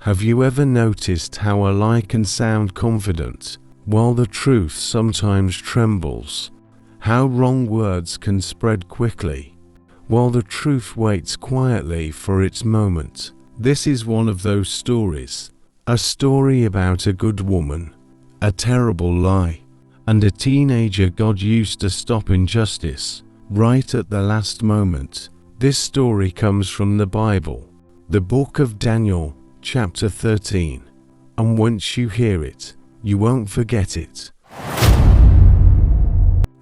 Have you ever noticed how a lie can sound confident, while the truth sometimes trembles? How wrong words can spread quickly, while the truth waits quietly for its moment? This is one of those stories. A story about a good woman, a terrible lie, and a teenager God used to stop injustice, right at the last moment. This story comes from the Bible, the book of Daniel, chapter 13. And once you hear it, you won't forget it.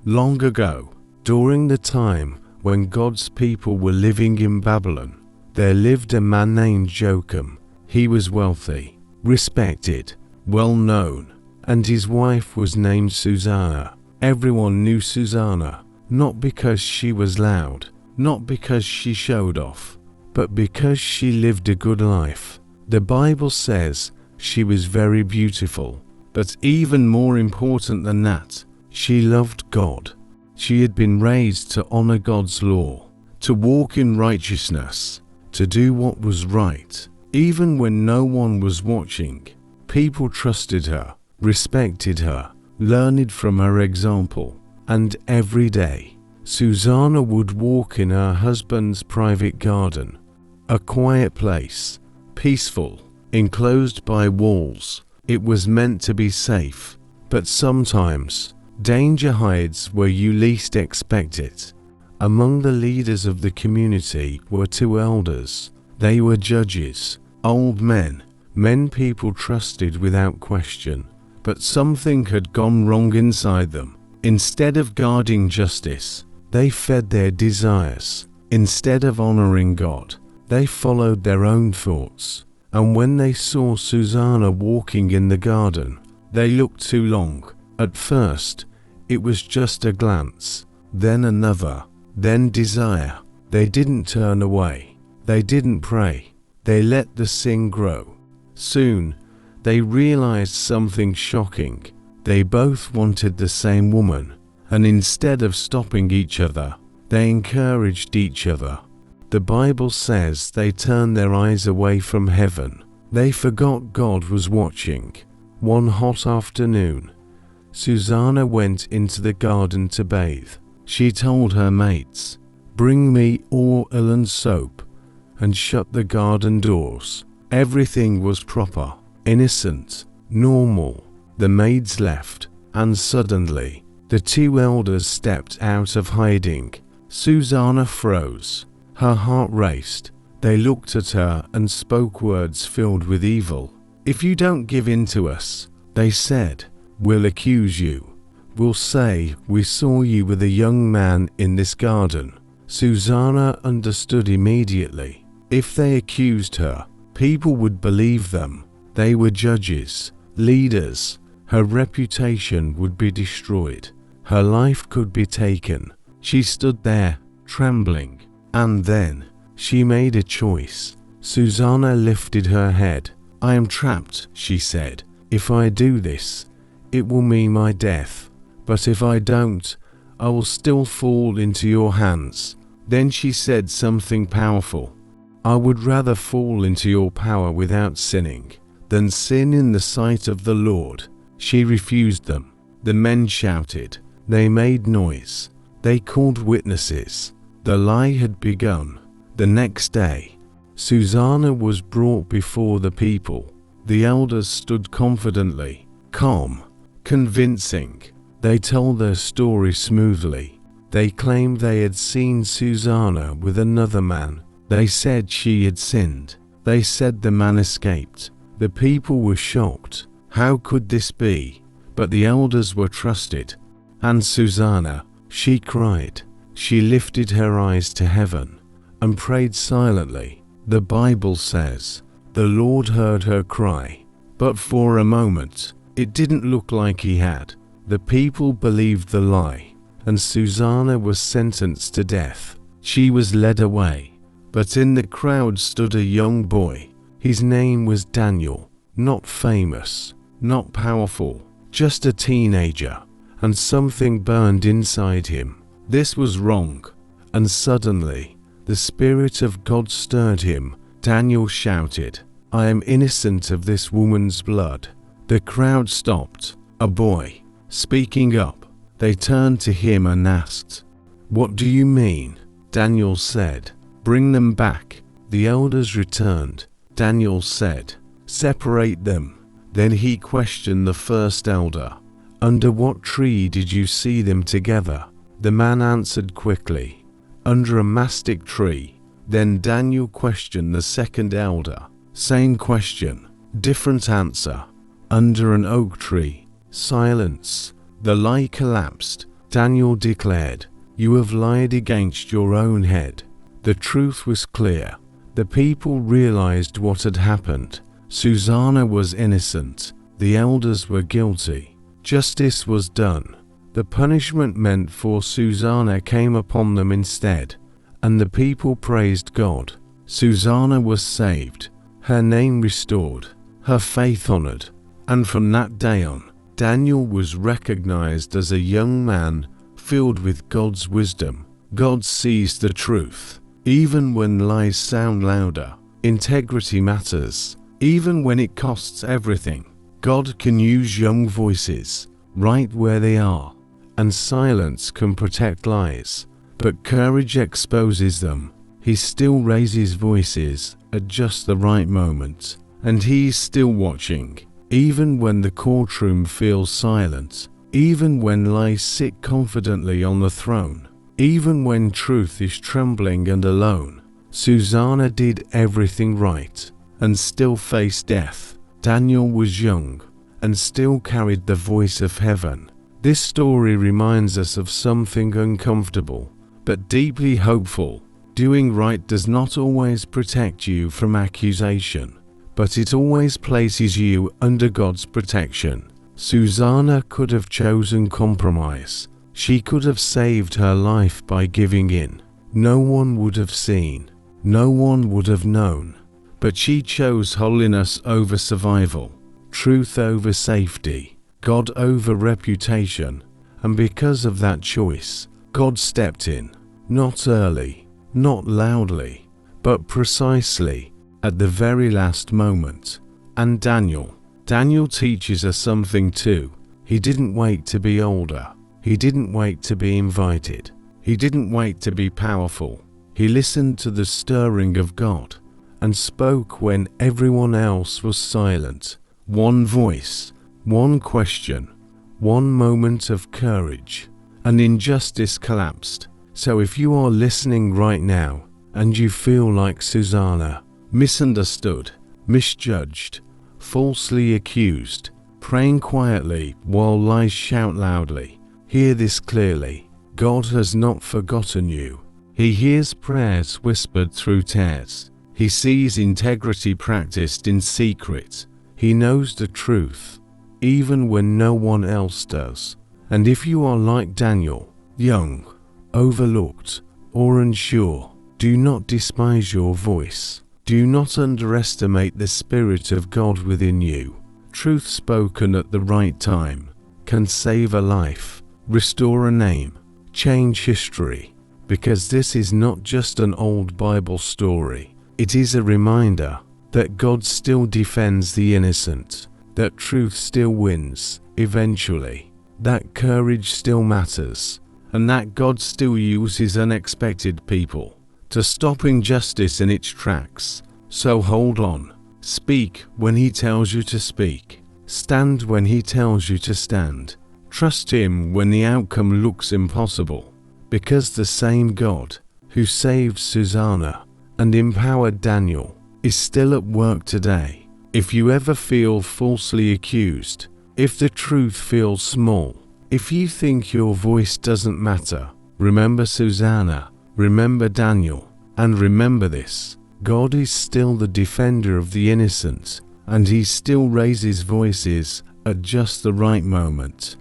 Long ago, during the time when God's people were living in Babylon, there lived a man named Joachim. He was wealthy, respected, well known, and his wife was named Susanna. Everyone knew Susanna, not because she was loud, not because she showed off, but because she lived a good life. The Bible says she was very beautiful, but even more important than that, she loved God. She had been raised to honor God's law, to walk in righteousness, to do what was right. Even when no one was watching, people trusted her, respected her, learned from her example. And every day, Susanna would walk in her husband's private garden, a quiet place, peaceful, enclosed by walls. It was meant to be safe, but sometimes danger hides where you least expect it. Among the leaders of the community were two elders. They were judges, old men people trusted without question. But something had gone wrong inside them. Instead of guarding justice, they fed their desires. Instead of honoring God, they followed their own thoughts. And when they saw Susanna walking in the garden, they looked too long. At first, it was just a glance, then another, then desire. They didn't turn away. They didn't pray. They let the sin grow. Soon, they realized something shocking. They both wanted the same woman, and instead of stopping each other, they encouraged each other. The Bible says they turned their eyes away from heaven. They forgot God was watching. One hot afternoon, Susanna went into the garden to bathe. She told her mates, "Bring me oil and soap," and shut the garden doors. Everything was proper, innocent, normal. The maids left, and suddenly, the two elders stepped out of hiding. Susanna froze. Her heart raced. They looked at her and spoke words filled with evil. "If you don't give in to us," they said, "we'll accuse you. We'll say we saw you with a young man in this garden." Susanna understood immediately. If they accused her, people would believe them. They were judges, leaders. Her reputation would be destroyed. Her life could be taken. She stood there, trembling. And then, she made a choice. Susanna lifted her head. "I am trapped," she said. "If I do this, it will mean my death. But if I don't, I will still fall into your hands." Then she said something powerful. "I would rather fall into your power without sinning than sin in the sight of the Lord." She refused them. The men shouted. They made noise. They called witnesses. The lie had begun. The next day, Susanna was brought before the people. The elders stood confidently, calm, convincing. They told their story smoothly. They claimed they had seen Susanna with another man. They said she had sinned. They said the man escaped. The people were shocked. How could this be? But the elders were trusted. And Susanna, she cried. She lifted her eyes to heaven and prayed silently. The Bible says, the Lord heard her cry. But for a moment, it didn't look like he had. The people believed the lie, and Susanna was sentenced to death. She was led away. But in the crowd stood a young boy. His name was Daniel. Not famous, not powerful, just a teenager. And something burned inside him. This was wrong. And suddenly, the Spirit of God stirred him. Daniel shouted, I am innocent of this woman's blood. The crowd stopped. A boy, speaking up. They turned to him and asked, "What do you mean?" Daniel said, "Bring them back." The elders returned. Daniel said, "Separate them." Then he questioned the first elder, "Under what tree did you see them together?" The man answered quickly, "Under a mastic tree." Then Daniel questioned the second elder. Same question, different answer. "Under an oak tree." Silence. The lie collapsed. Daniel declared, "You have lied against your own head." The truth was clear. The people realized what had happened. Susanna was innocent. The elders were guilty. Justice was done. The punishment meant for Susanna came upon them instead, and the people praised God. Susanna was saved, her name restored, her faith honored, and from that day on, Daniel was recognized as a young man filled with God's wisdom. God sees the truth. Even when lies sound louder, integrity matters. Even when it costs everything, God can use young voices right where they are. And silence can protect lies, but courage exposes them. He still raises voices at just the right moment, and He's still watching, even when the courtroom feels silent, even when lies sit confidently on the throne, even when truth is trembling and alone. Susanna did everything right and still faced death. Daniel was young and still carried the voice of heaven. This story reminds us of something uncomfortable, but deeply hopeful. Doing right does not always protect you from accusation, but it always places you under God's protection. Susanna could have chosen compromise. She could have saved her life by giving in. No one would have seen. No one would have known. But she chose holiness over survival, truth over safety, God over reputation, and because of that choice, God stepped in, not early, not loudly, but precisely at the very last moment. And Daniel teaches us something too. He didn't wait to be older. He didn't wait to be invited. He didn't wait to be powerful. He listened to the stirring of God and spoke when everyone else was silent. One voice, one question, one moment of courage, and injustice collapsed. So if you are listening right now and you feel like Susanna, misunderstood, misjudged, falsely accused, praying quietly while lies shout loudly, hear this clearly. God has not forgotten you. He hears prayers whispered through tears. He sees integrity practiced in secret. He knows the truth, even when no one else does. And if you are like Daniel, young, overlooked, or unsure, do not despise your voice. Do not underestimate the Spirit of God within you. Truth spoken at the right time can save a life, restore a name, change history. Because this is not just an old Bible story. It is a reminder that God still defends the innocent, that truth still wins, eventually, that courage still matters, and that God still uses unexpected people to stop injustice in its tracks. So hold on. Speak when He tells you to speak. Stand when He tells you to stand. Trust Him when the outcome looks impossible, because the same God who saved Susanna and empowered Daniel is still at work today. If you ever feel falsely accused, if the truth feels small, if you think your voice doesn't matter, remember Susanna, remember Daniel, and remember this: God is still the defender of the innocent, and He still raises voices at just the right moment.